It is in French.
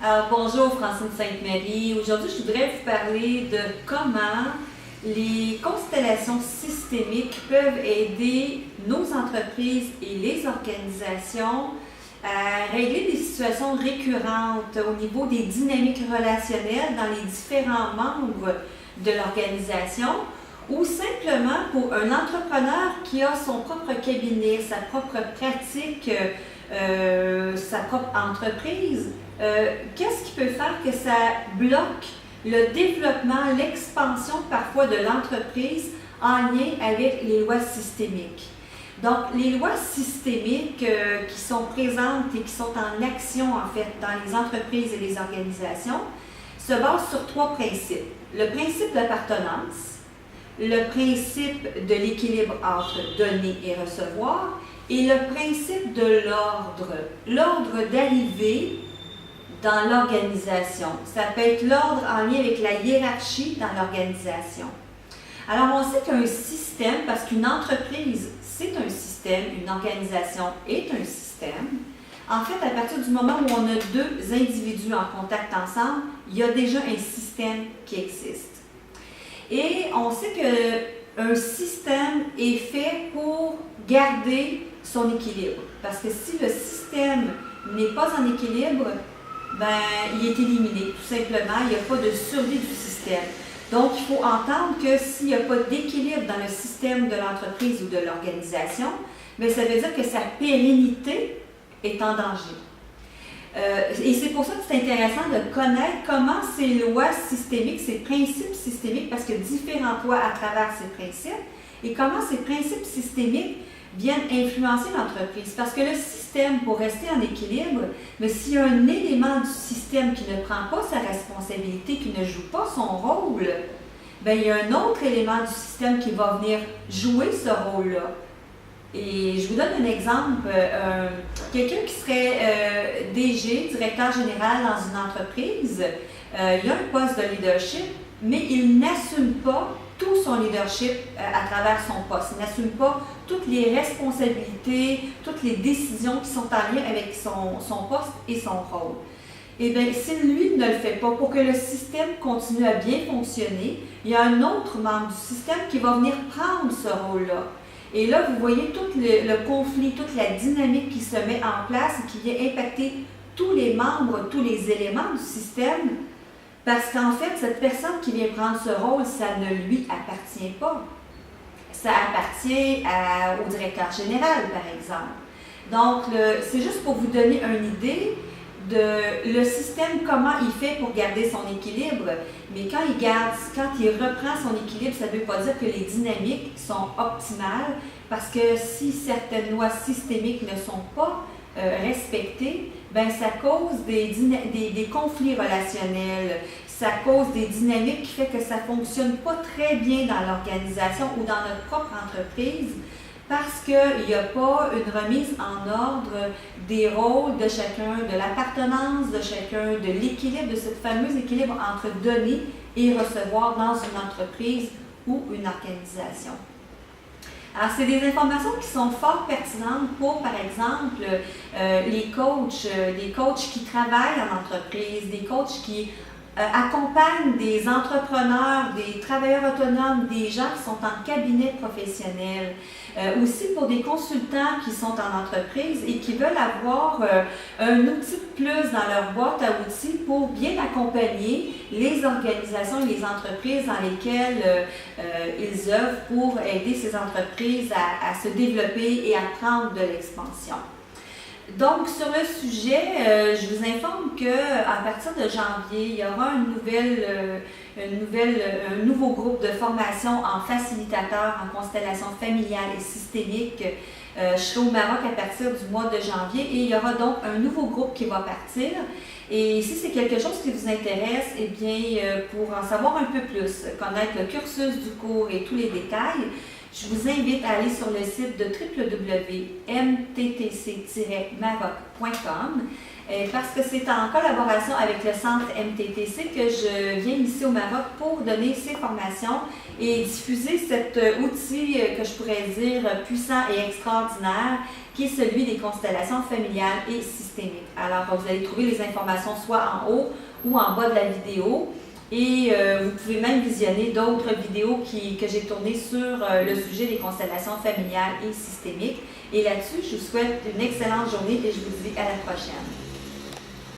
Alors, bonjour Francine Sainte-Marie. Aujourd'hui, je voudrais vous parler de comment les constellations systémiques peuvent aider nos entreprises et les organisations à régler des situations récurrentes au niveau des dynamiques relationnelles dans les différents membres de l'organisation ou simplement pour un entrepreneur qui a son propre cabinet, sa propre pratique, sa propre entreprise. Qu'est-ce qui peut faire que ça bloque le développement, l'expansion parfois de l'entreprise en lien avec les lois systémiques? Donc, les lois systémiques qui sont présentes et qui sont en action, en fait, dans les entreprises et les organisations, se basent sur trois principes. Le principe d'appartenance, le principe de l'équilibre entre donner et recevoir, et le principe de l'ordre, l'ordre d'arrivée dans l'organisation. Ça peut être l'ordre en lien avec la hiérarchie dans l'organisation. Alors, on sait qu'un système, parce qu'une entreprise, c'est un système, une organisation est un système. En fait, à partir du moment où on a deux individus en contact ensemble, il y a déjà un système qui existe. Et on sait qu'un système est fait pour garder son équilibre. Parce que si le système n'est pas en équilibre, ben, il est éliminé, tout simplement. Il n'y a pas de survie du système. Donc, il faut entendre que s'il n'y a pas d'équilibre dans le système de l'entreprise ou de l'organisation, bien, ça veut dire que sa pérennité est en danger. Et c'est pour ça que c'est intéressant de connaître comment ces lois systémiques, ces principes systémiques, parce qu'il y a différents lois à travers ces principes, et comment ces principes systémiques viennent influencer l'entreprise. Parce que le système, pour rester en équilibre, mais s'il y a un élément du système qui ne prend pas sa responsabilité, qui ne joue pas son rôle, bien, il y a un autre élément du système qui va venir jouer ce rôle-là. Et je vous donne un exemple. Quelqu'un qui serait DG, directeur général dans une entreprise, il a un poste de leadership, mais il n'assume pas tout son leadership à travers son poste. Il n'assume pas toutes les responsabilités, toutes les décisions qui sont en lien avec son poste et son rôle. Eh bien, si lui ne le fait pas, pour que le système continue à bien fonctionner, il y a un autre membre du système qui va venir prendre ce rôle-là. Et là, vous voyez tout le conflit, toute la dynamique qui se met en place et qui vient impacter tous les membres, tous les éléments du système. Parce qu'en fait, cette personne qui vient prendre ce rôle, ça ne lui appartient pas. Ça appartient au directeur général, par exemple. Donc, c'est juste pour vous donner une idée de le système, comment il fait pour garder son équilibre. Mais quand il reprend son équilibre, ça ne veut pas dire que les dynamiques sont optimales, parce que si certaines lois systémiques ne sont pas respectées, ben ça cause des conflits relationnels, ça cause des dynamiques qui fait que ça ne fonctionne pas très bien dans l'organisation ou dans notre propre entreprise, parce qu'il n'y a pas une remise en ordre des rôles de chacun, de l'appartenance de chacun, de l'équilibre, de ce fameux équilibre entre donner et recevoir dans une entreprise ou une organisation. Alors, c'est des informations qui sont fort pertinentes pour, par exemple, les coachs qui travaillent en entreprise, des coachs qui accompagnent des entrepreneurs, des travailleurs autonomes, des gens qui sont en cabinet professionnel, aussi pour des consultants qui sont en entreprise et qui veulent avoir un outil de plus dans leur boîte à outils pour bien accompagner les organisations et les entreprises dans lesquelles ils œuvrent pour aider ces entreprises à se développer et à prendre de l'expansion. Donc, sur le sujet, je vous informe qu'à partir de janvier, il y aura un nouveau groupe de formation en facilitateur en constellation familiale et systémique. Je serai au Maroc à partir du mois de janvier et il y aura donc un nouveau groupe qui va partir. Et si c'est quelque chose qui vous intéresse, eh bien, pour en savoir un peu plus, connaître le cursus du cours et tous les détails, Je vous invite à aller sur le site de www.mttc-maroc.com parce que c'est en collaboration avec le centre MTTC que je viens ici au Maroc pour donner ces formations et diffuser cet outil que je pourrais dire puissant et extraordinaire qui est celui des constellations familiales et systémiques. Alors, vous allez trouver les informations soit en haut ou en bas de la vidéo. Et vous pouvez même visionner d'autres vidéos que j'ai tournées sur le sujet des constellations familiales et systémiques. Et là-dessus, je vous souhaite une excellente journée et je vous dis à la prochaine.